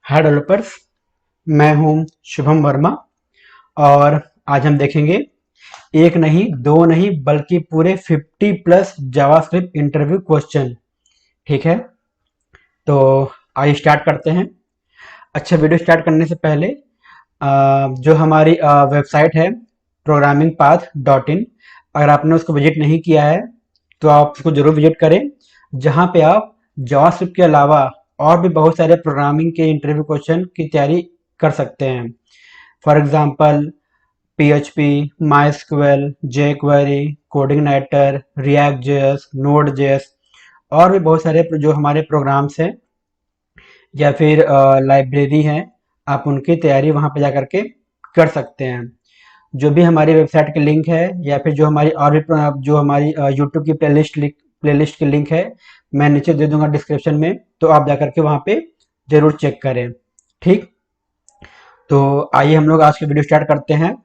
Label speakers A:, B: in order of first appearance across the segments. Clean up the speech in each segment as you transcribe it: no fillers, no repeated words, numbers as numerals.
A: हाय developers. मैं हूं शुभम वर्मा और आज हम देखेंगे एक नहीं दो नहीं बल्कि पूरे 50 प्लस जावास्क्रिप्ट इंटरव्यू क्वेश्चन। ठीक है, तो आइए स्टार्ट करते हैं। अच्छा, वीडियो स्टार्ट करने से पहले जो हमारी वेबसाइट है प्रोग्रामिंग पाथ डॉट इन, अगर आपने उसको विजिट नहीं किया है तो आप उसको जरूर विजिट करें, जहाँ पे आप जावास्क्रिप्ट के अलावा और भी बहुत सारे प्रोग्रामिंग के इंटरव्यू क्वेश्चन की तैयारी कर सकते हैं। For example PHP, MySQL, jQuery, CodeIgniter, React JS, Node JS और भी बहुत सारे जो हमारे प्रोग्राम्स हैं या फिर लाइब्रेरी हैं, आप उनकी तैयारी वहाँ पे जा करके कर सकते हैं। जो भी हमारी वेबसाइट की लिंक है या फिर जो हमारी और भी जो हमारी यूट्यूब की प्लेलिस्ट की लिंक है, मैं नीचे दे दूंगा डिस्क्रिप्शन में, तो आप जा करके वहाँ पे जरूर चेक करें। ठीक, तो आइए हम लोग आज की वीडियो स्टार्ट करते हैं।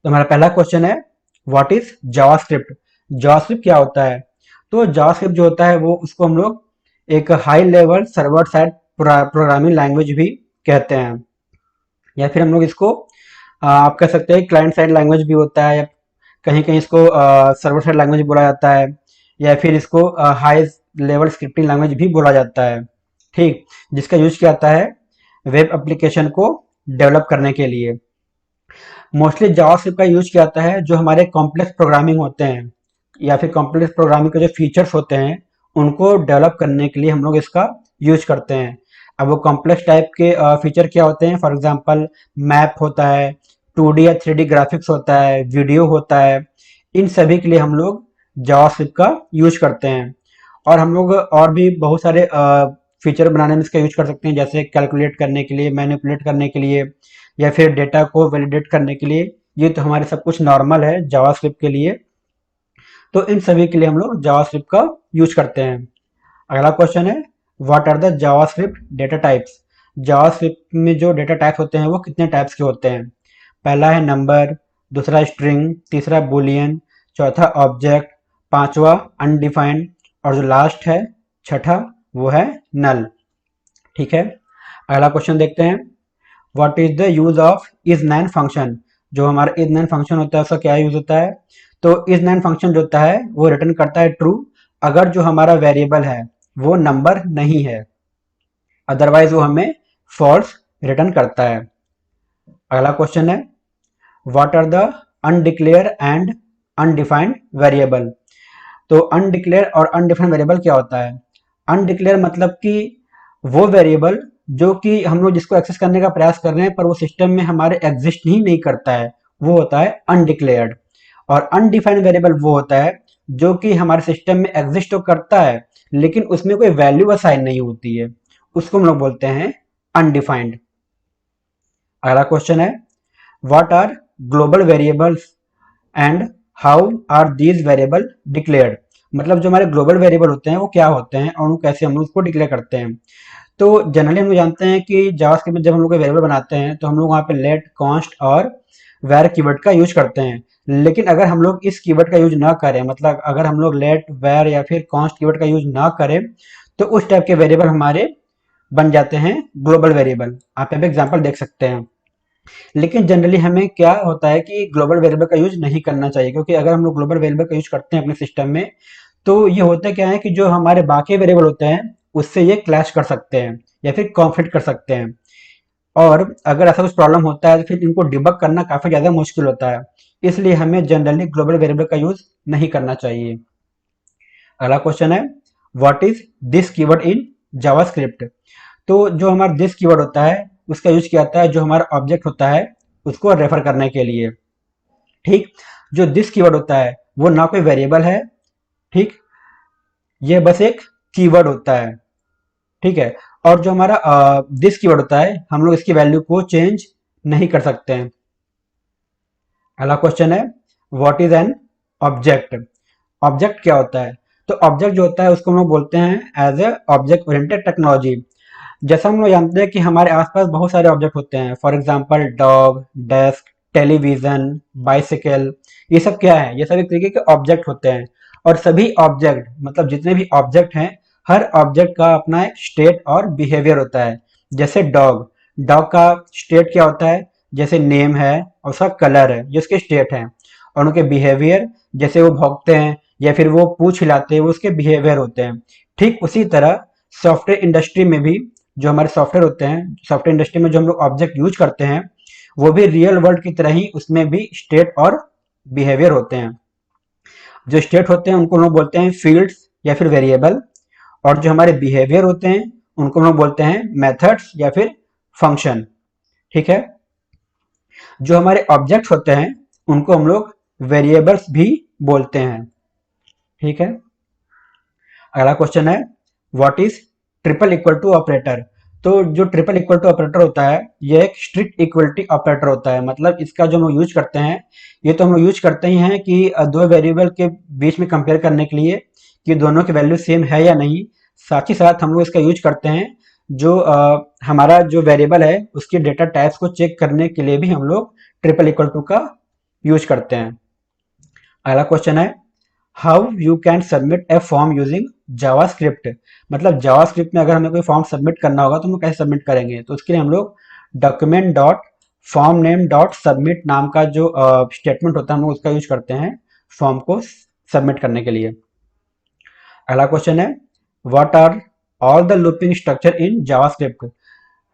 A: तो हमारा पहला क्वेश्चन है, व्हाट इज जावास्क्रिप्ट। जावास्क्रिप्ट क्या होता है? तो जावास्क्रिप्ट जो होता है वो उसको हम लोग एक high level server side programming language भी कहते हैं, या फिर हम लोग इसको आप कह सकते हैं क्लाइंट साइड लैंग्वेज भी होता है, या कहीं कहीं इसको सर्वर साइड लैंग्वेज बोला जाता है, या फिर इसको हाई लेवल स्क्रिप्टिंग लैंग्वेज भी बोला जाता है। ठीक, जिसका यूज किया जाता है वेब एप्लीकेशन को डेवलप करने के लिए। मोस्टली जावास्क्रिप्ट का यूज किया जाता है जो हमारे कॉम्प्लेक्स प्रोग्रामिंग होते हैं या फिर कॉम्प्लेक्स प्रोग्रामिंग के जो फीचर्स होते हैं उनको डेवलप करने के लिए हम लोग इसका यूज करते हैं। अब वो कॉम्प्लेक्स टाइप के फीचर क्या होते हैं? फॉर एग्जांपल मैप होता है, 2D या 3D ग्राफिक्स होता है, वीडियो होता है। इन सभी के लिए हम लोग जावास्क्रिप्ट का यूज करते हैं। और हम लोग और भी बहुत सारे फीचर बनाने में इसका यूज कर सकते हैं, जैसे कैलकुलेट करने के लिए, मैनिपुलेट करने के लिए, या फिर डेटा को वैलिडेट करने के लिए। ये तो हमारे सब कुछ नॉर्मल है जावास्क्रिप्ट के लिए, तो इन सभी के लिए हम लोग जावास्क्रिप्ट का यूज करते हैं। अगला क्वेश्चन है, what are the JavaScript data types. JavaScript में जो डेटा टाइप्स होते हैं वो कितने टाइप्स के होते हैं? पहला है नंबर, दूसरा स्ट्रिंग, तीसरा बुलियन, चौथा ऑब्जेक्ट, पांचवा अनडिफाइंड और जो लास्ट है छठा वो है नल। ठीक है, अगला क्वेश्चन देखते हैं, what is the use of is nine function. जो हमारा इज नाइन फंक्शन होता है उसका क्या यूज होता है? तो इज नाइन फंक्शन जो होता है वो रिटर्न करता है ट्रू अगर जो हमारा वेरिएबल है वो नंबर नहीं है, अदरवाइज वो हमें फॉल्स रिटर्न करता है। अगला क्वेश्चन है, what are the undeclared and undefined variable. तो अनडिक्लेयर और अनडिफाइंड वेरिएबल क्या होता है? अनडिक्लेयर मतलब कि वो वेरिएबल जो कि हम लोग जिसको एक्सेस करने का प्रयास कर रहे हैं पर वो सिस्टम में हमारे एग्जिस्ट ही नहीं करता है, वो होता है अनडिक्लेयर्ड। और अनडिफाइंड वेरिएबल वो होता है जो कि हमारे सिस्टम में एग्जिस्ट तो करता है लेकिन उसमें कोई वैल्यू असाइन नहीं होती है, उसको हम लोग बोलते हैं अनडिफाइंड। अगला क्वेश्चन है, what are global variables and how are these variable declared. मतलब जो हमारे ग्लोबल वेरिएबल होते हैं वो क्या होते हैं और उनको कैसे हम लोग उसको डिक्लेयर करते हैं। तो जनरली हम लोग जानते हैं कि जावास्क्रिप्ट में जब हम लोग वेरिएबल बनाते हैं तो हम लोग वहाँ पे लेट, कॉन्स्ट और वैर कीवर्ड का यूज करते हैं। लेकिन अगर हम लोग इस कीवर्ड का यूज ना करें, मतलब अगर हम लोग लेट, वैर या फिर कॉन्स्ट कीवर्ड का यूज ना करें, तो उस टाइप के वेरिएबल हमारे बन जाते हैं ग्लोबल वेरिएबल। आप यहाँ पे एग्जाम्पल देख सकते हैं। लेकिन जनरली हमें क्या होता है कि ग्लोबल वेरिएबल का यूज नहीं करना चाहिए, क्योंकि अगर हम लोग ग्लोबल वेरिएबल का यूज करते हैं अपने सिस्टम में तो ये होता क्या है कि जो हमारे बाकी वेरिएबल होते हैं उससे ये क्लैश कर सकते हैं या फिर कॉन्फ्लिक्ट कर सकते हैं। और अगर ऐसा कुछ प्रॉब्लम होता है तो फिर इनको डिबग करना काफी ज्यादा मुश्किल होता है, इसलिए हमें जनरली ग्लोबल वेरिएबल का यूज नहीं करना चाहिए। अगला क्वेश्चन है, what is this keyword in JavaScript. तो जो हमारा दिस कीवर्ड होता है उसका यूज किया जाता है जो हमारा ऑब्जेक्ट होता है उसको रेफर करने के लिए। ठीक, जो दिस कीवर्ड होता है वो ना कोई वेरिएबल है, ठीक, ये बस एक कीवर्ड होता है। ठीक है, और जो हमारा दिस कीवर्ड होता है हम लोग इसकी वैल्यू को चेंज नहीं कर सकते हैं। अगला क्वेश्चन है, what is an object. Object क्या होता है? तो ऑब्जेक्ट जो होता है उसको हम लोग बोलते हैं as a object oriented technology. जैसा हम लोग जानते हैं कि हमारे आसपास बहुत सारे ऑब्जेक्ट होते हैं, for example dog, desk, television, bicycle, ये सब क्या है? ये सब एक तरीके के ऑब्जेक्ट होते हैं। और सभी ऑब्जेक्ट मतलब जितने भी ऑब्जेक्ट हैं, हर ऑब्जेक्ट का अपना एक स्टेट और बिहेवियर होता है। जैसे डॉग, डॉग का स्टेट क्या होता है? जैसे नेम है और उसका कलर है, ये उसके स्टेट हैं। और उनके बिहेवियर, जैसे वो भौंकते हैं या फिर वो पूंछ हिलाते हैं, वो उसके बिहेवियर होते हैं। ठीक उसी तरह सॉफ्टवेयर इंडस्ट्री में भी जो हमारे सॉफ्टवेयर होते हैं, सॉफ्टवेयर इंडस्ट्री में जो हम लोग ऑब्जेक्ट यूज करते हैं, वो भी रियल वर्ल्ड की तरह ही उसमें भी स्टेट और बिहेवियर होते हैं। जो स्टेट होते हैं उनको हम लोग बोलते हैं फील्ड्स या फिर वेरिएबल, और जो हमारे बिहेवियर होते हैं उनको हम लोग बोलते हैं मेथड्स या फिर फंक्शन। ठीक है। जो हमारे ऑब्जेक्ट होते हैं उनको हम लोग वेरिएबल्स भी बोलते हैं। ठीक है। अगला क्वेश्चन है, what is triple equal to operator? तो जो ट्रिपल इक्वल टू ऑपरेटर होता है, ये एक स्ट्रिक्ट इक्वलिटी ऑपरेटर होता है। मतलब इसका जो हम लोग यूज करते हैं, ये तो हम लोग यूज करते ही हैं कि दो वेरिएबल के बीच में कंपेयर करने के लिए कि दोनों की वैल्यू सेम है या नहीं। साथ ही साथ हम लोग इसका यूज करते हैं जो हमारा जो वेरिएबल है उसके डेटा टाइप्स को चेक करने के लिए भी हम लोग ट्रिपल इक्वल टू का यूज करते हैं। अगला क्वेश्चन है, how you can submit A form using JavaScript? मतलब जावास्क्रिप्ट में अगर हमें कोई फॉर्म सबमिट करना होगा तो हम कैसे सबमिट करेंगे? तो उसके लिए हम लोग document dot form name dot submit नाम का जो स्टेटमेंट होता है हम लोग उसका यूज करते हैं फॉर्म को सबमिट करने के लिए। अगला क्वेश्चन है, what are all the looping structure in JavaScript?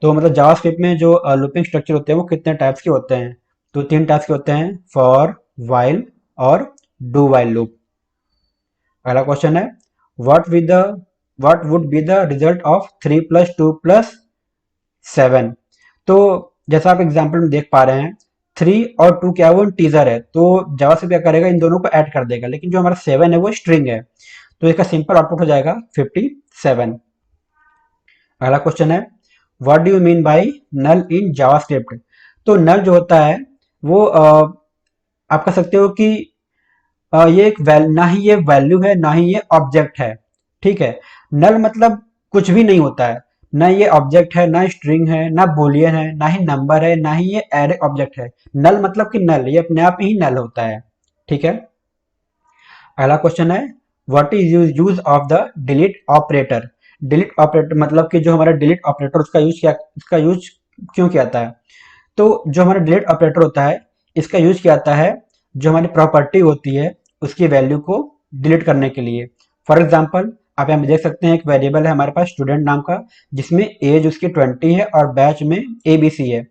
A: तो मतलब जावास्क्रिप्ट में जो लूपिंग स्ट्रक्चर होते हैं वो कितने टाइप्स के होते हैं? तो तीन टाइप्स के होते हैं, फॉर, व्हाइल और डू व्हाइल लूप। पहला क्वेश्चन है, what would be the result of 3 + 2 + 7? तो जैसा आप एग्जाम्पल में देख पा रहे हैं, 3 और 2 क्या है? वो इंटीजर है, तो जावा से क्या करेगा, इन दोनों को ऐड कर देगा। लेकिन जो हमारा 7 है वो स्ट्रिंग है, तो इसका सिंपल आउटपुट हो जाएगा 57। अगला क्वेश्चन है, what do you mean by null in JavaScript? तो नल जो होता है वो आप कह सकते हो कि ये एक ना ही ये वैल्यू है ना ही ये ऑब्जेक्ट है। ठीक है। नल मतलब कुछ भी नहीं होता है, ना ये ऑब्जेक्ट है, ना स्ट्रिंग है, ना बूलियन है, ना ही नंबर है, ना ही ये एरे ऑब्जेक्ट है। नल मतलब कि नल, ये अपने आप ही नल होता है। ठीक है। अगला क्वेश्चन है, what is use of the delete operator? Delete operator मतलब कि जो हमारा डिलीट ऑपरेटर उसका यूज क्यों किया जाता है? तो जो हमारा डिलीट ऑपरेटर होता है इसका यूज किया जाता है जो हमारी प्रॉपर्टी होती है उसकी वैल्यू को डिलीट करने के लिए। फॉर एग्जाम्पल, आप यहाँ पे देख सकते हैं एक वेरिएबल है हमारे पास स्टूडेंट नाम का, जिसमें एज उसकी 20 है और बैच में ABC है।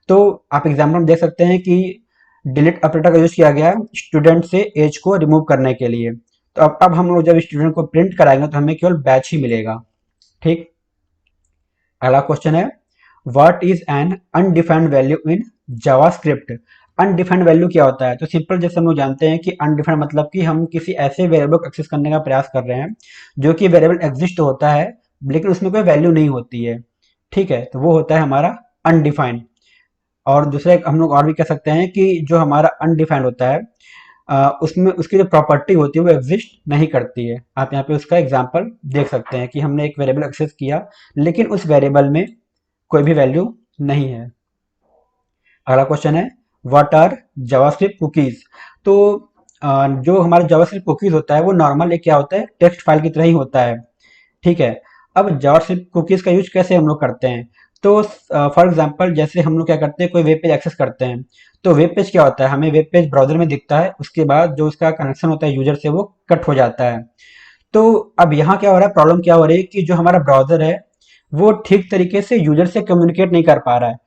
A: तो आप एग्जाम्पल में देख सकते हैं कि डिलीट ऑपरेटर का यूज किया गया स्टूडेंट से एज को रिमूव करने के लिए। तो अब हम लोग जब स्टूडेंट को प्रिंट कराएंगे तो हमें केवल बैच ही मिलेगा। ठीक। अगला क्वेश्चन है, what is an undefined value in JavaScript? Undefined value क्या होता है? तो सिंपल जैसे हम लोग जानते हैं कि अनडिफाइंड मतलब कि हम किसी ऐसे वेरिएबल को एक्सेस करने का प्रयास कर रहे हैं जो कि वेरिएबल एग्जिस्ट होता है लेकिन उसमें कोई वैल्यू नहीं होती है। ठीक है, तो वो होता है हमारा अनडिफाइंड। और दूसरा हम लोग और भी कह सकते हैं कि जो हमारा अनडिफाइंड होता है उसमें उसकी जो प्रॉपर्टी होती है वो एग्जिस्ट नहीं करती है। आप यहाँ पे उसका एग्जाम्पल देख सकते हैं कि हमने एक वेरिएबल एक्सेस किया लेकिन उस वेरिएबल में कोई भी वैल्यू नहीं है। अगला क्वेश्चन है, व्हाट आर जावास्क्रिप्ट कुकीज? तो जो हमारा जावास्क्रिप्ट कुकीज होता है वो नॉर्मल एक क्या होता है, टेक्स्ट फाइल की तरह ही होता है। ठीक है। अब जावास्क्रिप्ट कुकीज का यूज कैसे हम लोग करते हैं? तो फॉर एग्जांपल जैसे हम लोग क्या करते हैं, कोई वेब पेज एक्सेस करते हैं, तो वेब पेज क्या होता है, हमें वेब पेज ब्राउजर में दिखता है, उसके बाद जो उसका कनेक्शन होता है यूजर से वो कट हो जाता है। तो अब यहाँ क्या हो रहा है, प्रॉब्लम क्या हो रही है कि जो हमारा ब्राउजर है वो ठीक तरीके से यूजर से कम्युनिकेट नहीं कर पा रहा है।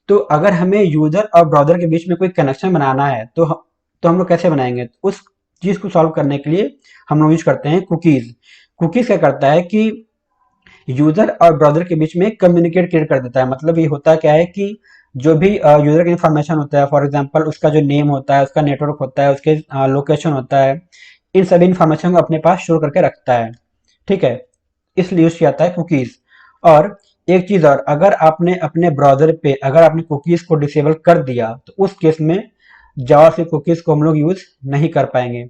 A: तो अगर हमें यूजर और ब्राउजर के बीच में कोई कनेक्शन बनाना है तो हम लोग कैसे बनाएंगे? उस चीज को सॉल्व करने के लिए हम लोग यूज करते हैं कुकीज। कुकीज क्या करता है कि यूजर और ब्राउजर के बीच में कम्युनिकेट क्रिएट कर देता है। मतलब ये होता क्या है कि जो भी यूजर का इन्फॉर्मेशन होता है, फॉर एग्जांपल उसका जो नेम होता है, उसका नेटवर्क होता है, उसके लोकेशन होता है, इन सभी इन्फॉर्मेशन को अपने पास स्टोर करके रखता है। ठीक है, इसलिए यूज किया जाता है कुकीज। और एक चीज और, अगर आपने अपने ब्राउजर पे अगर आपने कुकीज को डिसेबल कर दिया तो उस केस में जावा से कुकीज को हम लोग यूज नहीं कर पाएंगे।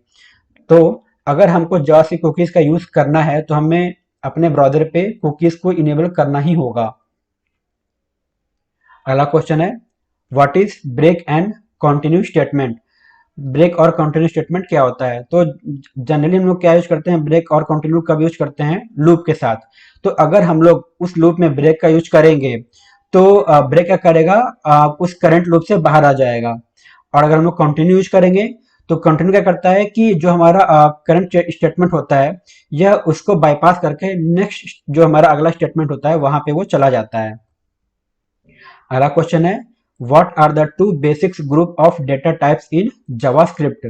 A: तो अगर हमको जावा से कुकीज का यूज करना है तो हमें अपने ब्राउजर पे कुकीज को इनेबल करना ही होगा। अगला क्वेश्चन है, what is break and continue statement. Break और कंटिन्यू स्टेटमेंट क्या होता है? तो जनरली हम लोग क्या यूज करते हैं, ब्रेक और कंटिन्यू कब यूज करते हैं? लूप के साथ। तो अगर हम लोग उस लूप में ब्रेक का यूज करेंगे तो ब्रेक क्या करेगा, उस करंट लूप से बाहर आ जाएगा। और अगर हम लोग कंटिन्यू यूज करेंगे तो कंटिन्यू क्या करता है कि जो हमारा करंट स्टेटमेंट होता है यह उसको बाईपास करके नेक्स्ट जो हमारा अगला स्टेटमेंट होता है वहां पे वो चला जाता है। अगला क्वेश्चन है, what are the two basics group of data types in JavaScript?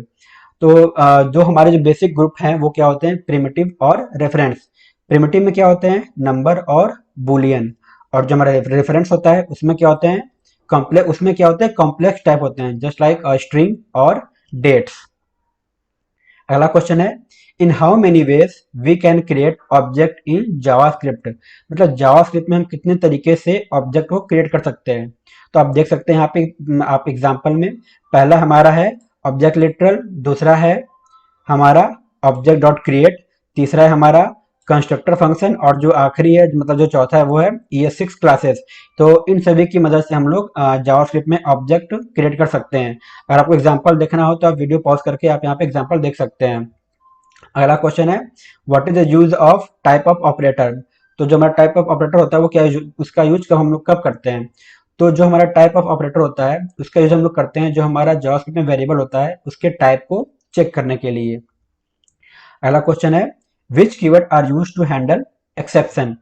A: तो जो हमारे जो बेसिक ग्रुप हैं वो क्या होते हैं? प्रिमिटिव और रेफरेंस। प्रिमिटिव में क्या होते हैं? नंबर और बुलियन। और जो हमारा रेफरेंस होता है उसमें क्या होते हैं? कॉम्प्लेक्स। उसमें क्या होते हैं? कॉम्प्लेक्स टाइप होते हैं, जस्ट लाइक स्ट्रिंग और डेट्स। अगला क्वेश्चन है, in how many ways we can create object in JavaScript? मतलब जावास्क्रिप्ट में हम कितने तरीके से ऑब्जेक्ट को क्रिएट कर सकते हैं? तो आप देख सकते हैं यहाँ पे आप एग्जांपल में, पहला हमारा है ऑब्जेक्ट लिटरल, दूसरा है हमारा ऑब्जेक्ट डॉट क्रिएट, तीसरा है हमारा कंस्ट्रक्टर फंक्शन, और जो आखिरी है मतलब जो चौथा है वो है ES6 क्लासेस। तो इन सभी की मदद से हम लोग जावास्क्रिप्ट में ऑब्जेक्ट क्रिएट कर सकते हैं। अगर आपको एग्जांपल देखना हो तो आप वीडियो पॉज करके आप यहाँ पे एग्जांपल देख सकते हैं। अगला क्वेश्चन है, what is the use of type of operator? तो जो हमारा टाइप ऑफ ऑपरेटर होता है वो क्या उसका यूज कब हम लोग कब करते हैं? तो जो हमारा टाइप ऑफ ऑपरेटर होता है उसका यूज हम लोग करते हैं जो हमारा जावास्क्रिप्ट में वेरिएबल होता है उसके टाइप को चेक करने के लिए। अगला क्वेश्चन है, which keyword are used to handle exception?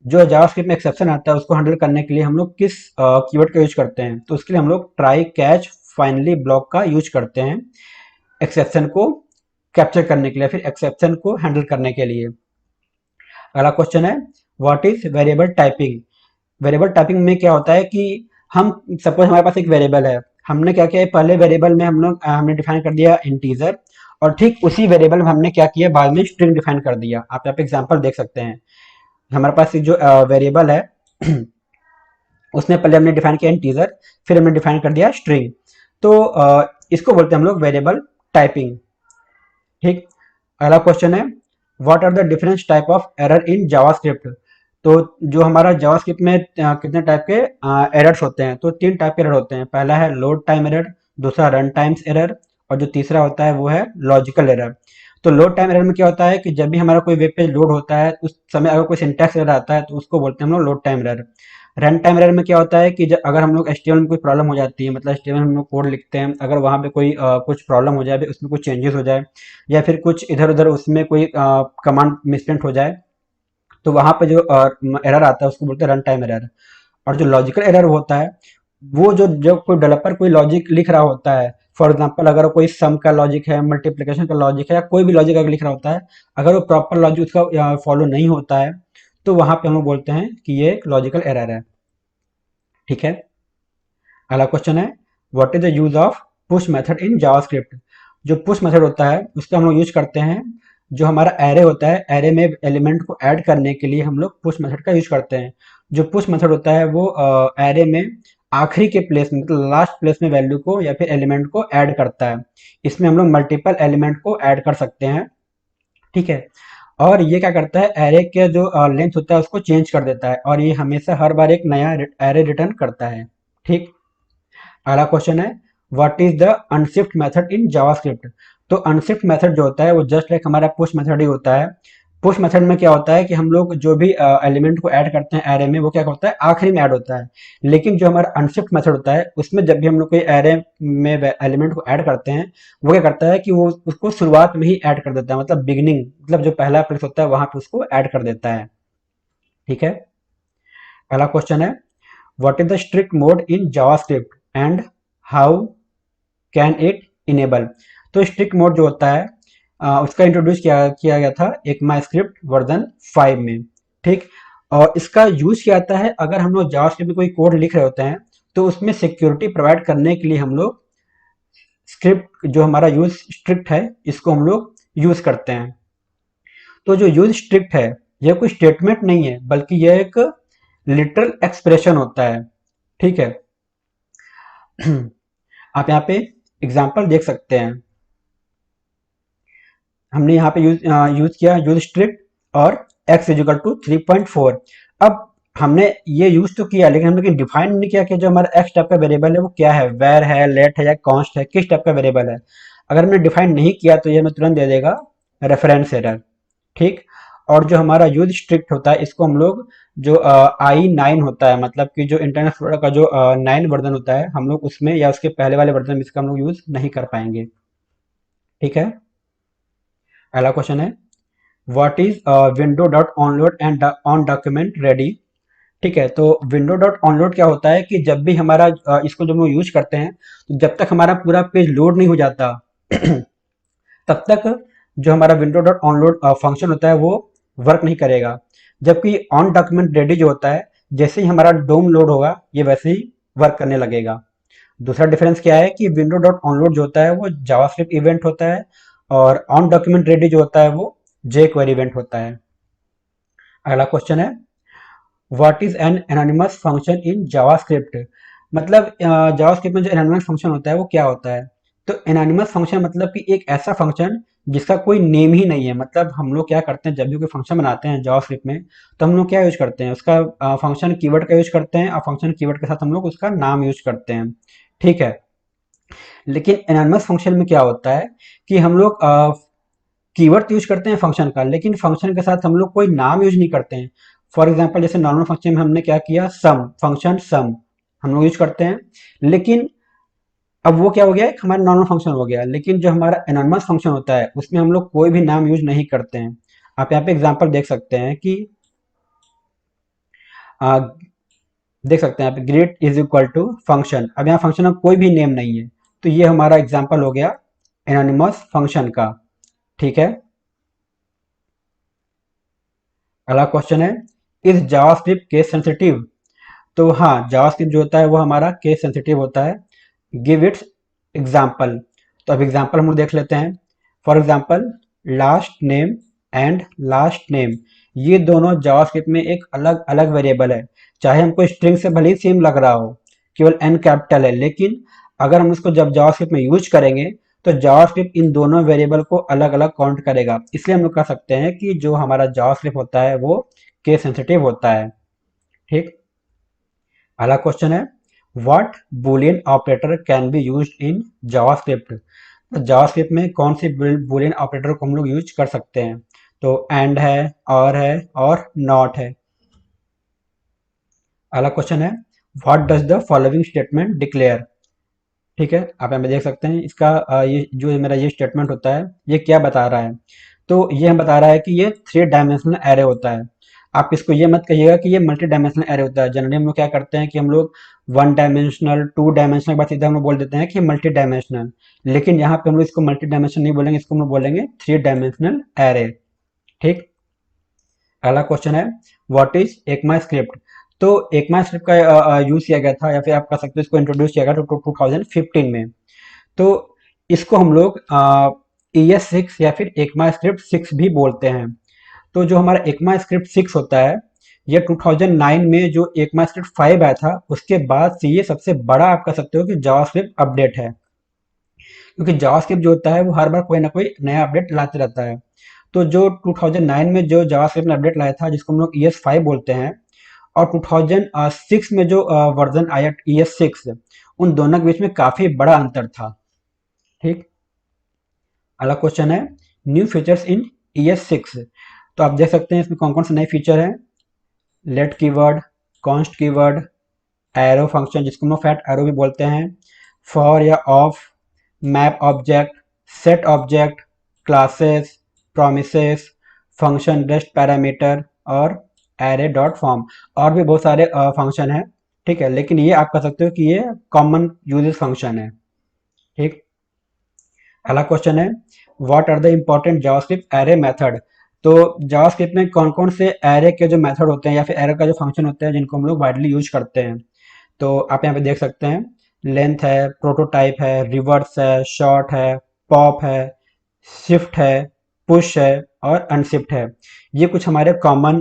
A: जो जावास्क्रिप्ट में एक्सेप्शन आता है उसको हैंडल करने के लिए हम लोग किस कीवर्ड का यूज करते हैं? तो उसके लिए हम लोग ट्राई कैच फाइनली ब्लॉक का यूज करते हैं एक्सेप्शन को कैप्चर करने के लिए, फिर एक्सेप्शन को हैंडल करने के लिए। अगला क्वेश्चन है, what is variable typing? Variable typing में क्या होता है कि हम सपोज हमारे पास एक वेरिएबल है, हमने क्या किया है, पहले वेरिएबल में हम लोग हमने डिफाइन कर दिया इंटीजर, और ठीक उसी वेरिएबल में हमने क्या किया, बाद में स्ट्रिंग डिफाइन कर दिया। आप यहाँ पे एग्जांपल देख सकते हैं। हमारे पास एक जो वेरिएबल है उसमें पहले हमने डिफाइन किया इंटीजर, फिर हमने डिफाइन कर दिया स्ट्रिंग। तो इसको बोलते हैं हम लोग वेरिएबल टाइपिंग। ठीक। अगला क्वेश्चन है, what are the different type of error in JavaScript? तो जो हमारा जावास्क्रिप्ट में कितने टाइप के एरर्स होते हैं? तो 3 टाइप के एरर होते हैं। पहला है लोड टाइम एरर, दूसरा रन टाइम्स एरर, और जो तीसरा होता है वो है लॉजिकल एरर। तो लोड टाइम एरर में क्या होता है कि जब भी हमारा कोई वेब पेज लोड होता है उस समय अगर कोई सिंटैक्स एरर आता है तो उसको बोलते हैं हम लोग load time error. Run time error में क्या होता है कि अगर हम लोग HTML में कोई प्रॉब्लम हो जाती है, मतलब HTML में हम लोग कोड लिखते हैं, अगर वहाँ पे कोई कुछ प्रॉब्लम हो जाए, उसमें कुछ चेंजेस हो जाए, या फिर कुछ इधर उधर उसमें कोई कमांड मिसप्रिंट हो जाए, तो वहाँ पे जो एरर आता है उसको बोलते हैं रन टाइम एरर। और जो लॉजिकल एरर होता है वो जो जो कोई डेवलपर कोई लॉजिक लिख रहा होता है, फॉर एग्जांपल अगर कोई सम का लॉजिक है, मल्टीप्लिकेशन का लॉजिक है, या कोई भी लॉजिक अगर लिख रहा होता है, अगर वो प्रॉपर लॉजिक उसका फॉलो नहीं होता है तो वहां पे हम लोग बोलते हैं कि ये एक लॉजिकल एरर है। ठीक है। अगला क्वेश्चन है, what is the use of push method in JavaScript? जो पुश मेथड होता है उसका हम लोग यूज करते हैं, जो हमारा एरे होता है, एरे में एलिमेंट को ऐड करने के लिए हम लोग पुश मेथड का यूज करते हैं। जो पुश मेथड होता है वो एरे में आखिरी के प्लेस में, मतलब लास्ट प्लेस में वैल्यू को या फिर एलिमेंट को ऐड करता है। इसमें हम लोग मल्टीपल एलिमेंट को ऐड कर सकते हैं। ठीक है। और ये क्या करता है, एरे के जो लेंथ होता है उसको चेंज कर देता है, और ये हमेशा हर बार एक नया एरे रिटर्न करता है। ठीक। अगला क्वेश्चन है, what is the unshift method in JavaScript? तो अनशिफ्ट मेथड जो होता है वो जस्ट लाइक हमारा पुश मेथड ही होता है। पुश मेथड में क्या होता है कि हम लोग जो भी एलिमेंट को ऐड करते हैं एरे में वो क्या होता है, आखिरी में ऐड होता है। लेकिन जो हमारा अनशिफ्ट मेथड होता है उसमें जब भी हम लोग कोई एरे में एलिमेंट को ऐड करते हैं वो क्या करता है कि वो उसको शुरुआत में ही ऐड कर देता है, मतलब बिगिनिंग, मतलब जो पहला प्लेस होता है वहां पे उसको ऐड कर देता है। ठीक है। अगला क्वेश्चन है, what is the strict mode in JavaScript and how can it enable? तो स्ट्रिक्ट मोड जो होता है उसका इंट्रोड्यूस किया गया था एक माई स्क्रिप्ट वर्जन 5 में। ठीक। और इसका यूज किया जाता है अगर हम लोग जावास्क्रिप्ट में कोई कोड लिख रहे होते हैं तो उसमें सिक्योरिटी प्रोवाइड करने के लिए हम लोग स्क्रिप्ट जो हमारा यूज स्ट्रिक्ट है इसको हम लोग यूज करते हैं। तो जो यूज स्ट्रिक्ट है यह कोई स्टेटमेंट नहीं है बल्कि यह एक लिटरल एक्सप्रेशन होता है। ठीक है। आप यहाँ पे एग्जाम्पल देख सकते हैं। हमने यहाँ पे यूज किया यूज स्ट्रिक्ट और x इजिकल टू 3.4। अब हमने ये यूज तो किया, लेकिन हमने डिफाइन नहीं किया कि जो हमारा एक्स टाइप का वेरिएबल है वो क्या है, वेर है, लेट है या कॉन्स्ट है, किस टाइप का वेरिएबल है। अगर हमने डिफाइन नहीं किया तो ये हमें तुरंत दे देगा रेफरेंस एरर। ठीक। और जो हमारा यूज स्ट्रिक्ट होता है, इसको हम लोग जो i9 होता है, मतलब कि जो इंटरनेट एक्सप्लोरर का जो 9 वर्जन होता है, हम लोग उसमें या उसके पहले वाले वर्जन में इसका हम लोग यूज नहीं कर पाएंगे। ठीक है। अगला क्वेश्चन है, what is window dot onload and on document ready. ठीक है, तो विंडो डॉट ऑनलोड क्या होता है कि जब भी हमारा इसको जब हम यूज करते हैं, तो जब तक हमारा पूरा पेज लोड नहीं हो जाता तब तक जो हमारा विंडो डॉट ऑनलोड फंक्शन होता है वो वर्क नहीं करेगा। जबकि ऑन डॉक्यूमेंट रेडी जो होता है, जैसे ही हमारा डोम लोड होगा ये वैसे ही वर्क करने लगेगा। दूसरा डिफरेंस क्या है कि विंडो डॉट ऑनलोड जो होता है वो जावास्क्रिप्ट इवेंट होता है, और ऑन डॉक्यूमेंट रेडी जो होता है वो jQuery इवेंट होता है। अगला क्वेश्चन है, what is an anonymous function in JavaScript. मतलब जावास्क्रिप्ट में जो एनोनिमस फंक्शन होता है वो क्या होता है। तो एनोनिमस फंक्शन मतलब कि एक ऐसा फंक्शन जिसका कोई नेम ही नहीं है। मतलब हम लोग क्या करते हैं, जब भी कोई फंक्शन बनाते हैं जावास्क्रिप्ट में, तो हम लोग क्या यूज करते हैं, उसका फंक्शन कीवर्ड का यूज करते हैं, और फंक्शन कीवर्ड के साथ हम लोग उसका नाम यूज करते हैं। ठीक है। लेकिन एनोनिमस फंक्शन में क्या होता है कि हम लोग कीवर्ड यूज करते हैं फंक्शन का, लेकिन फंक्शन के साथ हम लोग कोई नाम यूज नहीं करते हैं। फॉर एग्जाम्पल जैसे नॉर्मल फंक्शन में हमने क्या किया, सम फंक्शन सम हम लोग यूज करते हैं, लेकिन अब वो क्या हो गया, एक हमारा नॉर्मल फंक्शन हो गया। लेकिन जो हमारा एनोनिमस फंक्शन होता है उसमें हम लोग कोई भी नाम यूज नहीं करते हैं। आप यहाँ पे एग्जाम्पल देख सकते हैं कि आ, देख सकते हैं यहाँ पे great is equal to function. अब यहाँ फंक्शन में कोई भी नेम नहीं है, तो ये हमारा एग्जाम्पल हो गया एनोनिमस फंक्शन का। ठीक है। अगला क्वेश्चन है, इज जावास्क्रिप्ट केस सेंसिटिव। तो हाँ, जावास्क्रिप्ट जो होता है वो हमारा केस सेंसिटिव होता है। Give its example. तो अब एग्जाम्पल हम लोग देख लेते हैं। For example, last name and last name, ये दोनों जावास्क्रिप्ट में एक अलग अलग वेरिएबल है। चाहे हमको स्ट्रिंग से भले ही सेम लग रहा हो, केवल एन कैपिटल है, लेकिन अगर हम उसको जब जावास्क्रिप्ट में यूज करेंगे तो जावास्क्रिप्ट इन दोनों वेरिएबल को अलग अलग काउंट करेगा। इसलिए हम लोग कह सकते हैं कि जो हमारा जावास्क्रिप्ट होता है वो केस सेंसिटिव होता है। ठीक। अगला क्वेश्चन है, what Boolean operator can be used in JavaScript. तो जावास्क्रिप्ट में कौन सी बूलियन ऑपरेटर को हम लोग यूज कर सकते हैं। तो एंड है और नॉट है। अगला क्वेश्चन है, what does the following statement declare. ठीक है, आप यहाँ पे देख सकते हैं इसका ये जो मेरा ये स्टेटमेंट होता है ये क्या बता रहा है। तो ये हम बता रहा है कि ये 3 डायमेंशनल एरे होता है। आप इसको ये मत कहिएगा कि ये मल्टी डायमेंशनल एरे होता है। जनरली हम लोग क्या करते हैं कि हम लोग 1 डायमेंशनल 2 डायमेंशनल के बाद सीधा हम लोग बोल देते हैं कि मल्टी डायमेंशनल। लेकिन यहाँ पे हम लोग इसको मल्टी डायमेंशनल नहीं बोलेंगे, इसको हम लोग बोलेंगे 3 डायमेंशनल एरे। ठीक। अगला क्वेश्चन है, व्हाट इज एकमा स्क्रिप्ट। तो एकमा स्क्रिप्ट का यूज किया गया था, या फिर आप कह सकते हो इसको इंट्रोड्यूस किया गया था 2015 में। तो इसको हम लोग ES6 या फिर एकमा स्क्रिप्ट 6 भी बोलते हैं। तो जो हमारा एकमा स्क्रिप्ट 6 होता है, ये 2009 में जो एकमा स्क्रिप्ट 5 आया था उसके बाद से ये सबसे बड़ा आप कह सकते हो कि जावास्क्रिप्ट अपडेट है। क्योंकि जावास्क्रिप्ट जो होता है वो हर बार कोई ना कोई नया अपडेट लाते रहता है। तो जो 2009 में जो जावास्क्रिप्ट ने अपडेट लाया था जिसको हम लोग ES5 बोलते हैं, और 2006 में जो वर्जन आया ES6, उन दोनों के बीच में काफी बड़ा अंतर था। ठीक। अगला क्वेश्चन है, न्यू फीचर्स इन ES6। तो आप देख सकते हैं इसमें कौन कौन से नए फीचर हैं। Let keyword, const keyword, arrow function जिसको हम लोग फैट एरो भी बोलते हैं, फॉर या of, map object, set object, classes, promises, function rest parameter, और एरे डॉट फॉर्म। और भी बहुत सारे फंक्शन है। ठीक है, लेकिन ये आप कह सकते हो कि ये कॉमन यूजेस फंक्शन है। ठीक। अगला क्वेश्चन है, what are the important JavaScript array method. तो जावास्क्रिप्ट में कौन कौन से एरे के जो मेथड होते हैं या फिर एरे का जो फंक्शन होते हैं जिनको हम लोग वाइडली यूज करते हैं। तो आप यहाँ पे देख सकते हैं, लेंथ है, प्रोटोटाइप है, रिवर्स है, शॉर्ट है, पॉप है, शिफ्ट है, पुश है, और अनशिफ्ट है। ये कुछ हमारे कॉमन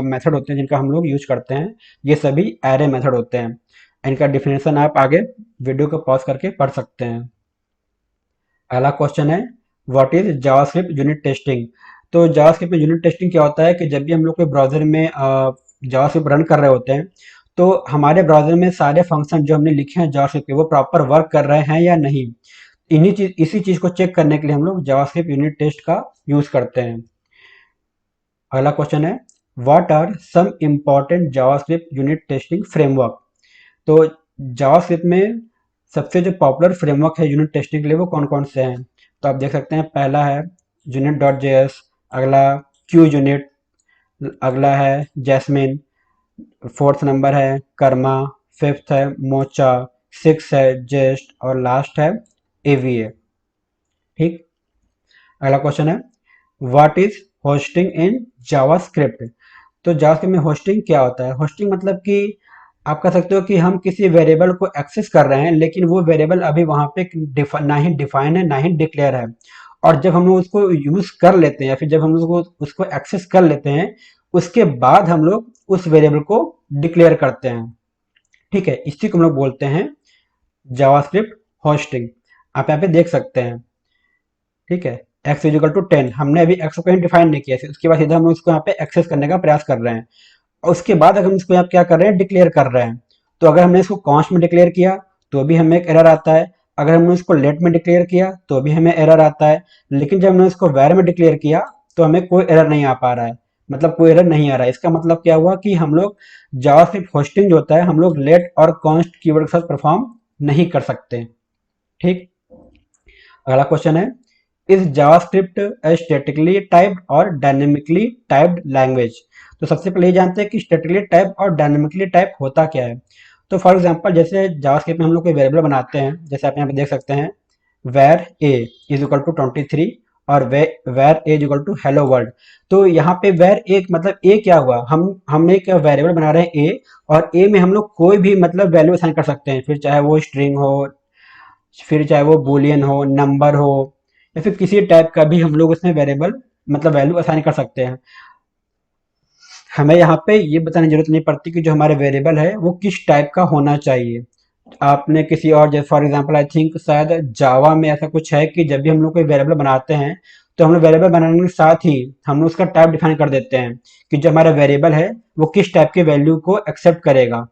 A: मेथड होते हैं जिनका हम लोग यूज करते हैं। ये सभी एरे मेथड होते हैं। इनका डिफिनेशन आप आगे वीडियो को पॉज करके पढ़ सकते हैं। अगला क्वेश्चन है, what is JavaScript unit testing. तो जावास्क्रिप्ट में यूनिट टेस्टिंग क्या होता है कि जब भी हम लोग कोई ब्राउजर में जावास्क्रिप्ट रन कर रहे होते हैं तो हमारे ब्राउजर में सारे फंक्शन जो हमने लिखे हैं जावास्क्रिप्ट के वो प्रॉपर वर्क कर रहे हैं या नहीं। इसी चीज को चेक करने के लिए हम लोग जावास्क्रिप्ट यूनिट टेस्ट का यूज करते हैं। अगला क्वेश्चन है, what are some important JavaScript unit testing framework. तो जावास्क्रिप्ट में सबसे जो पॉपुलर फ्रेमवर्क है यूनिट टेस्टिंग के लिए वो कौन कौन से हैं। तो आप देख सकते हैं, पहला है यूनिट डॉट जेएस, अगला क्यू यूनिट, अगला है जैस्मिन, फोर्थ नंबर है कर्मा, फिफ्थ है मोचा, सिक्स है जेस्ट और लास्ट है एवीए। ठीक। अगला क्वेश्चन है, what is hosting in JavaScript. तो जावास्क्रिप्ट में होस्टिंग क्या होता है। होस्टिंग मतलब कि आप कह सकते हो कि हम किसी वेरिएबल को एक्सेस कर रहे हैं लेकिन वो वेरिएबल अभी वहां पे ना ही डिफाइन है ना ही डिक्लेयर है, और जब हम लोग उसको यूज कर लेते हैं या फिर जब हम लोग उसको एक्सेस कर लेते हैं उसके बाद हम लोग उस वेरिएबल को डिक्लेयर करते हैं। ठीक है, इसी को हम लोग बोलते हैं जावास्क्रिप्ट होस्टिंग। आप यहाँ पे देख सकते हैं। ठीक है, एक्स इजिकल टू 10, हमने अभी एक्स को कहीं डिफाइन नहीं किया, उसके बाद सीधा हम उसको यहाँ पे एक्सेस करने का प्रयास कर रहे हैं और उसके बाद अगर हम इसको यहाँ क्या कर रहे हैं, डिक्लेयर कर रहे हैं। तो अगर हमने इसको कॉन्स्ट में डिक्लेयर किया तो भी हमें एक एरर आता है, अगर हमने उसको लेट में डिक्लेयर किया तो भी हमें एरर आता है, लेकिन जब हमने उसको वैर में डिक्लेयर किया तो हमें कोई एरर नहीं आ पा रहा है, मतलब कोई एरर नहीं आ रहा है। इसका मतलब क्या हुआ कि हम लोग जावास्क्रिप्ट होस्टिंग जो होता है हम लोग लेट और कॉन्स्ट कीवर्ड के साथ परफॉर्म नहीं कर सकते। ठीक। अगला क्वेश्चन है, is JavaScript A statically typed और डायनेमिकली टाइप्ड लैंग्वेज। तो सबसे पहले ये जानते हैं कि स्टैटिकली टाइप और डायनेमिकली टाइप होता क्या है। तो फॉर एग्जांपल जैसे जावास्क्रिप्ट में हम लोग कोई वेरिएबल बनाते हैं, जैसे आप यहाँ पे देख सकते हैं var a is equal to 23 और var a is equal to hello world. तो यहाँ पे वेर एक मतलब ए क्या हुआ, हम एक वेरिएबल बना रहे हैं ए, और ए में हम लोग कोई भी मतलब वैल्यू असाइन कर सकते हैं, फिर चाहे वो स्ट्रिंग हो, फिर चाहे वो बूलियन हो, नंबर हो, या फिर किसी टाइप का भी हम लोग उसमें वेरिएबल मतलब वैल्यू असाइन कर सकते हैं। हमें यहाँ पे ये बताने की जरूरत नहीं पड़ती कि जो हमारे वेरिएबल है वो किस टाइप का होना चाहिए। आपने किसी और, जैसे फॉर एग्जांपल आई थिंक शायद जावा में ऐसा कुछ है कि जब भी हम लोग कोई वेरिएबल बनाते हैं तो हम लोग वेरिएबल बनाने के साथ ही हम लोग उसका टाइप डिफाइन कर देते हैं कि जो हमारा वेरिएबल है वो किस टाइप के वैल्यू को एक्सेप्ट करेगा।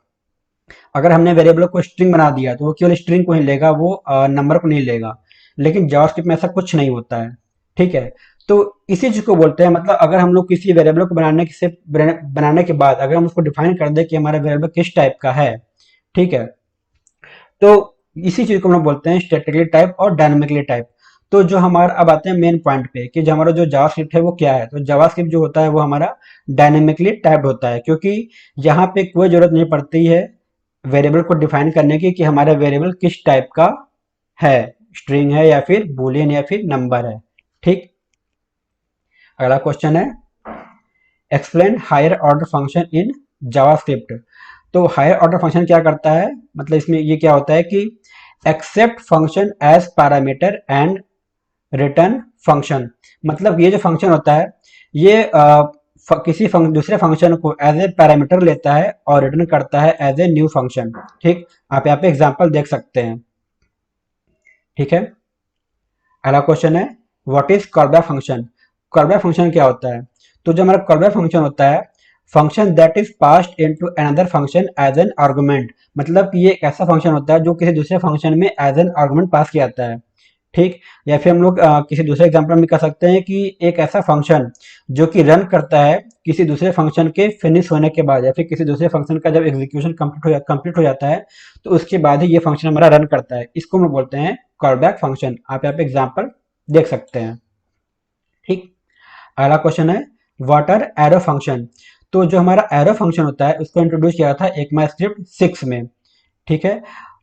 A: अगर हमने वेरिएबल को स्ट्रिंग बना दिया तो वो केवल स्ट्रिंग को ही लेगा, वो नंबर को नहीं लेगा, लेकिन जावास्क्रिप्ट में ऐसा कुछ नहीं होता है। ठीक है, तो इसी चीज को बोलते हैं, मतलब अगर हम लोग किसी वेरिएबल को बनाने के बाद अगर हम उसको डिफाइन कर दे कि हमारा वेरिएबल किस टाइप का है, ठीक है, तो इसी चीज को हम लोग बोलते हैं स्टैटिकली टाइप और डायनामिकली टाइप। तो जो हमारा, अब आते हैं मेन पॉइंट पे कि जो हमारा जो जावास्क्रिप्ट है वो क्या है। तो जावास्क्रिप्ट जो होता है वो हमारा डायनेमिकली टाइप्ड होता है, क्योंकि यहाँ पे कोई जरूरत नहीं पड़ती है वेरिएबल को डिफाइन करने की कि हमारा वेरिएबल किस टाइप का है, स्ट्रिंग है या फिर बूलियन या फिर नंबर है। ठीक। अगला क्वेश्चन है, explain higher order function in JavaScript. तो हायर ऑर्डर फंक्शन क्या करता है, मतलब इसमें ये क्या होता है कि accept function as parameter and return function. मतलब ये जो फंक्शन होता है ये किसी दूसरे फंक्शन को एज ए पैरामीटर लेता है और रिटर्न करता है एज ए न्यू फंक्शन। ठीक, आप यहाँ पे एग्जांपल देख सकते हैं। ठीक है। अगला क्वेश्चन है, what is callback function. Callback function क्या होता है। तो जो हमारा कॉलबैक फंक्शन होता है, function that is passed into another function as an argument. मतलब ये एक ऐसा फंक्शन होता है जो किसी दूसरे फंक्शन में एज एन आर्गुमेंट पास किया जाता है। ठीक, या फिर हम लोग किसी दूसरे एग्जांपल में कह सकते हैं कि एक ऐसा फंक्शन जो कि रन करता है किसी दूसरे फंक्शन के फिनिश होने के बाद, या फिर किसी दूसरे फंक्शन का जब एग्जीक्यूशन कंप्लीट हो जाता है तो उसके बाद ही ये फंक्शन हमारा रन करता है। इसको हम लोग बोलते हैं कॉलबैक फंक्शन। आप यहाँ पे एग्जाम्पल देख सकते हैं। ठीक। अगला क्वेश्चन है, व्हाट आर एरो फंक्शन। तो जो हमारा एरो फंक्शन होता है उसको इंट्रोड्यूस किया था ECMAScript 6 में। ठीक है,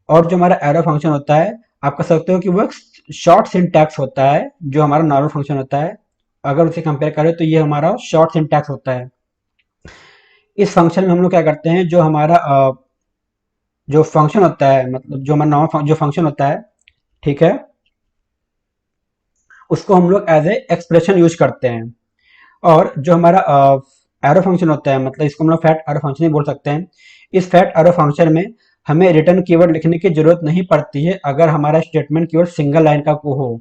A: और जो हमारा एरो फंक्शन होता है आप कह सकते हो कि वो शॉर्ट सिंटैक्स होता है जो हमारा नॉर्मल फंक्शन होता है। अगर उसे कंपेयर करें तो ये हमारा शॉर्ट सिंटैक्स होता है। इस फंक्शन में हम लोग क्या करते हैं, जो हमारा जो फंक्शन होता है, मतलब जो हमारा नॉर्मल जो फंक्शन होता है, ठीक है, उसको हम लोग एज ए एक्सप्रेशन यूज करते हैं। और जो हमारा एरो फंक्शन होता है, मतलब इसको हम लोग फैक्ट एरो फंक्शन ही बोल सकते हैं। इस फैक्ट एरो फंक्शन में हमें रिटर्न कीवर्ड लिखने की जरूरत नहीं पड़ती है अगर हमारा स्टेटमेंट कीवर्ड सिंगल लाइन का को हो,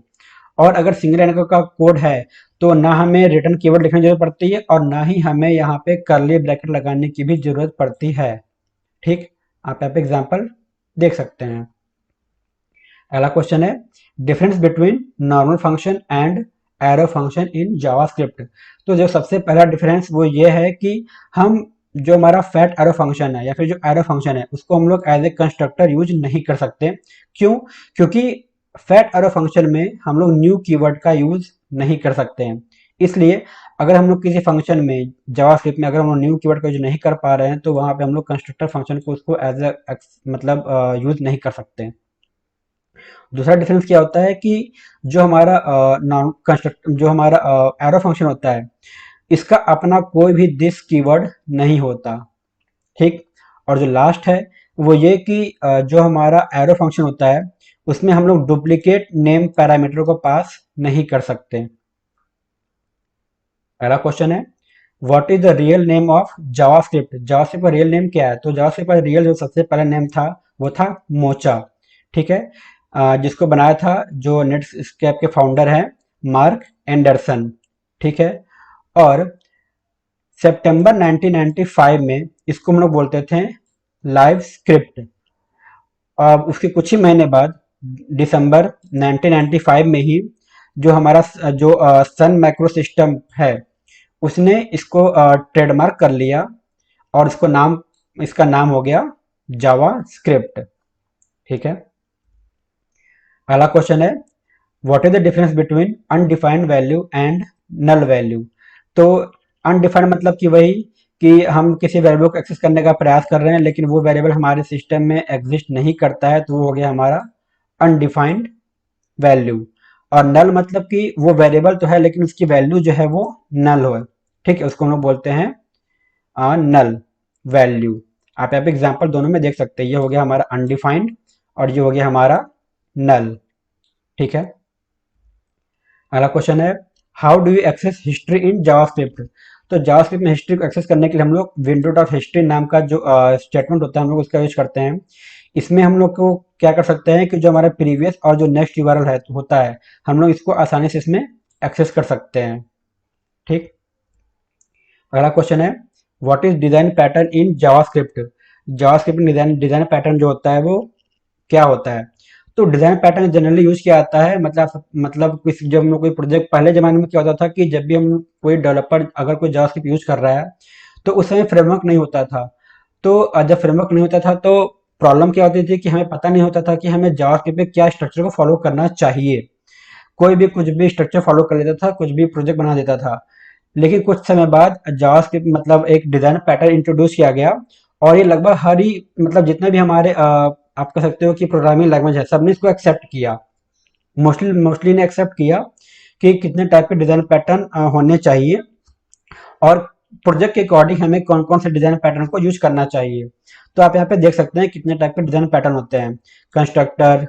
A: और अगर सिंगल लाइन का कोड है तो ना हमें रिटर्न कीवर्ड लिखने की जरूरत पड़ती है और ना ही हमें यहाँ पे कर्ली ब्रैकेट लगाने की भी जरूरत पड़ती है। ठीक, आप यहाँ पे एग्जाम्पल देख सकते हैं। अगला क्वेश्चन है difference between normal function and arrow function in JavaScript. तो जो सबसे पहला डिफरेंस वो ये है कि हम जो हमारा फैट एरो फंक्शन है या फिर जो एरो फंक्शन है उसको हम लोग एज ए कंस्ट्रक्टर यूज नहीं कर सकते। क्यों? क्योंकि फैट एरो फंक्शन में हम लोग न्यू कीवर्ड का यूज नहीं कर सकते हैं। इसलिए अगर हम लोग किसी फंक्शन में जावास्क्रिप्ट में अगर हम लोग न्यू कीवर्ड का यूज नहीं कर पा रहे हैं तो वहां पे हम लोग कंस्ट्रक्टर फंक्शन को उसको एज ए मतलब यूज नहीं कर सकते। दूसरा डिफरेंस क्या होता है कि जो हमारा नॉन कंस्ट्रक्ट जो हमारा एरो फंक्शन होता है इसका अपना कोई भी दिस कीवर्ड नहीं होता। ठीक, और जो लास्ट है वो ये कि जो हमारा एरो फंक्शन होता है उसमें हम लोग डुप्लीकेट नेम पैरामीटर को पास नहीं कर सकते। पहला क्वेश्चन है what is the real name of JavaScript. JavaScript का रियल नेम क्या है? तो जावास्क्रिप्ट का रियल जो सबसे पहला नेम था वो था मोचा। ठीक है, जिसको बनाया था जो नेटस्केप के फाउंडर हैं मार्क एंडरसन। ठीक है, और सितंबर 1995 में इसको हम लोग बोलते थे लाइव स्क्रिप्ट। अब उसके कुछ ही महीने बाद दिसंबर 1995 में ही जो हमारा जो सन माइक्रो सिस्टम है उसने इसको ट्रेडमार्क कर लिया और इसका नाम हो गया जावा स्क्रिप्ट। ठीक है, अगला क्वेश्चन है what is the difference between undefined value and null value. तो अनडिफाइंड मतलब कि वही कि हम किसी वेरिएबल को एक्सेस करने का प्रयास कर रहे हैं लेकिन वो वेरिएबल हमारे सिस्टम में एग्जिस्ट नहीं करता है तो वो हो गया हमारा अनडिफाइंड वैल्यू। और नल मतलब कि वो वेरिएबल तो है लेकिन उसकी वैल्यू जो है वो नल हो। ठीक है, उसको हम लोग बोलते हैं नल वैल्यू। आप यहाँ पे एग्जाम्पल दोनों में देख सकते हैं, ये हो गया हमारा अनडिफाइंड और ये हो गया हमारा नल। ठीक है, अगला क्वेश्चन है how do you access history in JavaScript. तो जावास्क्रिप्ट में हिस्ट्री को एक्सेस करने के लिए हम लोग विंडो डॉट हिस्ट्री नाम का जो स्टेटमेंट होता है हम लोग उसका यूज करते हैं। इसमें हम लोग को क्या कर सकते हैं कि जो हमारा प्रीवियस और जो नेक्स्ट यूआरएल है होता है हम लोग इसको आसानी से इसमें एक्सेस कर सकते हैं। ठीक, अगला क्वेश्चन है what is design pattern in JavaScript. JavaScript design design pattern जो होता है वो क्या होता है? तो डिजाइन पैटर्न जनरली यूज किया जाता है मतलब किसी जब हम लोग कोई प्रोजेक्ट पहले जमाने में क्या होता था कि जब भी हम कोई डेवलपर अगर कोई जावास्क्रिप्ट यूज कर रहा है तो उस समय फ्रेमवर्क नहीं होता था। तो जब फ्रेमवर्क नहीं होता था तो प्रॉब्लम क्या होती थी कि हमें पता नहीं होता था कि हमें जावास्क्रिप्ट में क्या स्ट्रक्चर को फॉलो करना चाहिए। कोई भी कुछ भी स्ट्रक्चर फॉलो कर लेता था, कुछ भी प्रोजेक्ट बना देता था। लेकिन कुछ समय बाद जावास्क्रिप्ट मतलब एक डिजाइन पैटर्न इंट्रोड्यूस किया गया और ये लगभग हर ही मतलब जितने भी हमारे आप कह सकते हो कि प्रोग्रामिंग लैंग्वेज है सबने इसको एक्सेप्ट किया। मोस्टली ने एक्सेप्ट किया कि कितने टाइप के डिजाइन पैटर्न होने चाहिए और प्रोजेक्ट के अकॉर्डिंग हमें कौन कौन से डिजाइन पैटर्न को यूज करना चाहिए। तो आप यहाँ पे देख सकते हैं कितने टाइप के डिजाइन पैटर्न होते हैं। Constructor,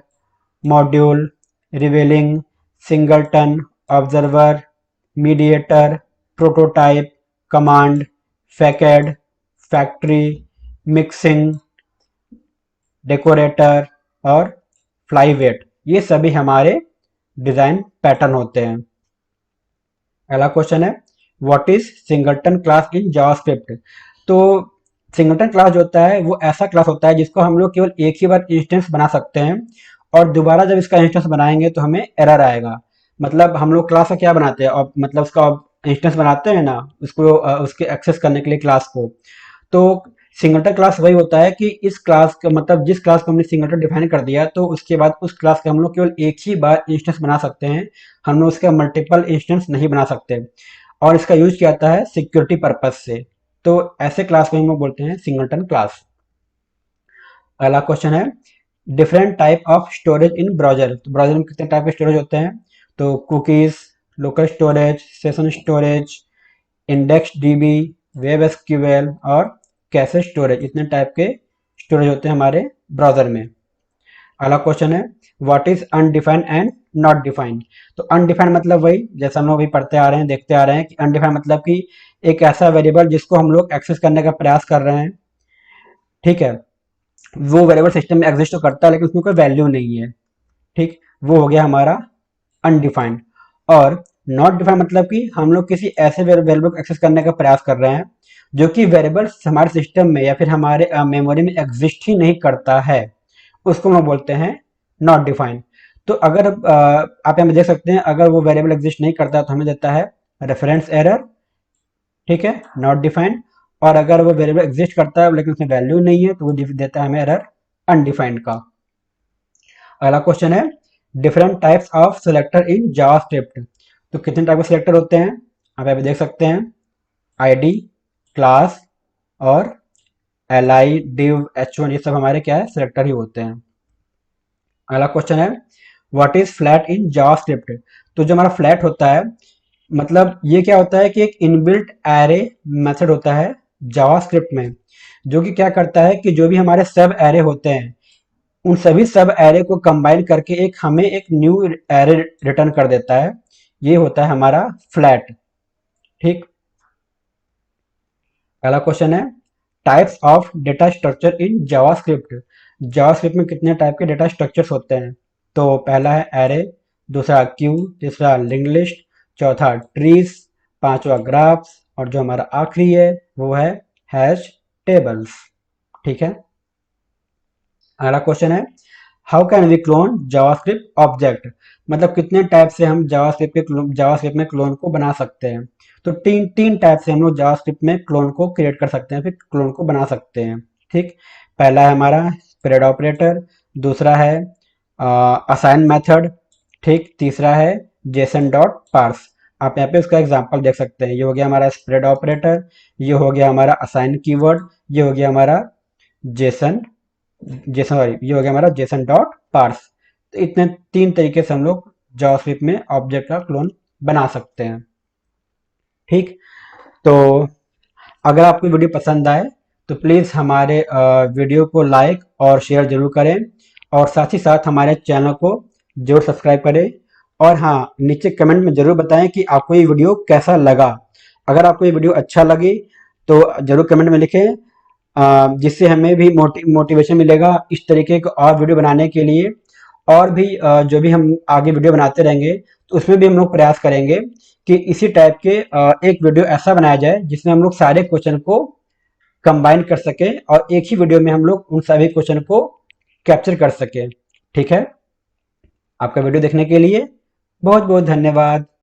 A: module, revealing, singleton, observer, mediator, prototype, command, facade, factory, mixing, decorator और फ्लाईवेट, ये सभी हमारे डिजाइन पैटर्न होते हैं। अगला क्वेश्चन है what is singleton class in JavaScript. तो सिंगलटन क्लास जो होता है वो ऐसा क्लास होता है जिसको हम लोग केवल एक ही बार इंस्टेंस बना सकते हैं और दोबारा जब इसका इंस्टेंस बनाएंगे तो हमें एरर आएगा। मतलब हम लोग क्लास का क्या बनाते हैं और मतलब उसका इंस्टेंस बनाते हैं ना उसको उसके एक्सेस करने के लिए क्लास को। तो सिंगलटन क्लास वही होता है कि इस क्लास का मतलब जिस क्लास को हमने सिंगलटन डिफाइन कर दिया तो उसके बाद उस क्लास का हम लोग केवल एक ही बार इंस्टेंस बना सकते हैं, हम लोग उसका मल्टीपल इंस्टेंस नहीं बना सकते और इसका यूज किया जाता है सिक्योरिटी पर्पज से। तो ऐसे क्लास को हम लोग बोलते हैं सिंगलटन क्लास। अगला क्वेश्चन है different type of storage in browser. तो ब्राउजर में कितने टाइप के स्टोरेज होते हैं? तो cookies, local storage, session storage, index dB, web SQL और कैशे स्टोरेज, इतने टाइप के स्टोरेज होते हैं हमारे ब्राउजर में। अगला क्वेश्चन है what is undefined and not defined. तो अनडिफाइंड मतलब वही जैसा हम लोग अभी पढ़ते आ रहे हैं देखते आ रहे हैं कि अनडिफाइंड मतलब कि एक ऐसा वेरिएबल जिसको हम लोग एक्सेस करने का प्रयास कर रहे हैं। ठीक है, वो वेरिएबल सिस्टम में एग्जिस्ट तो करता है लेकिन उसमें कोई वैल्यू नहीं है। ठीक, वो हो गया हमारा अनडिफाइंड। और नॉट डिफाइंड मतलब कि हम लोग किसी ऐसे वेरिएबल को एक्सेस करने का प्रयास कर रहे हैं जो कि वेरिएबल हमारे सिस्टम में या फिर हमारे मेमोरी में एग्जिस्ट ही नहीं करता है, उसको हम लोग बोलते हैं नॉट डिफाइंड। तो अगर आप यहाँ पे देख सकते हैं, अगर वो वेरिएबल एग्जिस्ट नहीं करता तो हमें देता है रेफरेंस एरर, ठीक है, नॉट डिफाइंड। और अगर वो वेरिएबल एग्जिस्ट करता है लेकिन उसमें वैल्यू नहीं है तो वो देता है हमें एरर अनडिफाइंड का। अगला क्वेश्चन है different types of selector in JavaScript. तो कितने टाइप के सिलेक्टर होते हैं आप यहाँ पे देख सकते हैं, आईडी, क्लास और एल डिव h1, ये सब हमारे क्या है, सिलेक्टर ही होते हैं। अगला क्वेश्चन है what is flat in JavaScript. तो जो हमारा फ्लैट होता है, मतलब ये क्या होता है कि एक इनबिल्ट एरे मेथड होता है जावास्क्रिप्ट में, जो कि क्या करता है कि जो भी हमारे सब एरे होते हैं उन सभी सब एरे को कंबाइन करके हमें एक न्यू एरे रिटर्न कर देता है। ये होता है हमारा फ्लैट, ठीक। अगला क्वेश्चन है types of data structure in JavaScript. JavaScript में कितने टाइप के डेटा स्ट्रक्चर्स होते हैं। तो पहला है एरे, दूसरा क्यू, तीसरा लिंक लिस्ट, चौथा ट्रीज, पांचवा ग्राफ्स और जो हमारा आखिरी है वो है हैश टेबल्स, ठीक है। अगला क्वेश्चन है how can we clone JavaScript object. मतलब कितने टाइप से हम जावास्क्रिप्ट में क्लोन को बना सकते हैं। तो तीन तीन टाइप से हम लोग जावास्क्रिप्ट में क्लोन को क्रिएट कर सकते हैं, फिर क्लोन को बना सकते हैं, ठीक। पहला है हमारा स्प्रेड ऑपरेटर, दूसरा है असाइन मेथड, ठीक, तीसरा है जेसन डॉट पार्स। आप यहाँ पे उसका एग्जांपल देख सकते हैं, ये हो गया हमारा स्प्रेड ऑपरेटर, ये हो गया हमारा असाइन कीवर्ड, ये हो गया हमारा जेसन जेसन सॉरी ये हो गया हमारा जेसन डॉट पार्स। तो इतने तीन तरीके से हम लोग जावास्क्रिप्ट में ऑब्जेक्ट का क्लोन बना सकते हैं, ठीक। तो अगर आपको वीडियो पसंद आए तो प्लीज़ हमारे वीडियो को लाइक और शेयर जरूर करें, और साथ ही साथ हमारे चैनल को जरूर सब्सक्राइब करें। और हाँ, नीचे कमेंट में जरूर बताएं कि आपको ये वीडियो कैसा लगा। अगर आपको ये वीडियो अच्छा लगे तो जरूर कमेंट में लिखें, जिससे हमें भी मोटिवेशन मिलेगा इस तरीके के और वीडियो बनाने के लिए। और भी जो भी हम आगे वीडियो बनाते रहेंगे तो उसमें भी हम लोग प्रयास करेंगे कि इसी टाइप के एक वीडियो ऐसा बनाया जाए जिसमें हम लोग सारे क्वेश्चन को कंबाइन कर सकें और एक ही वीडियो में हम लोग उन सभी क्वेश्चन को कैप्चर कर सकें, ठीक है। आपका वीडियो देखने के लिए बहुत बहुत धन्यवाद।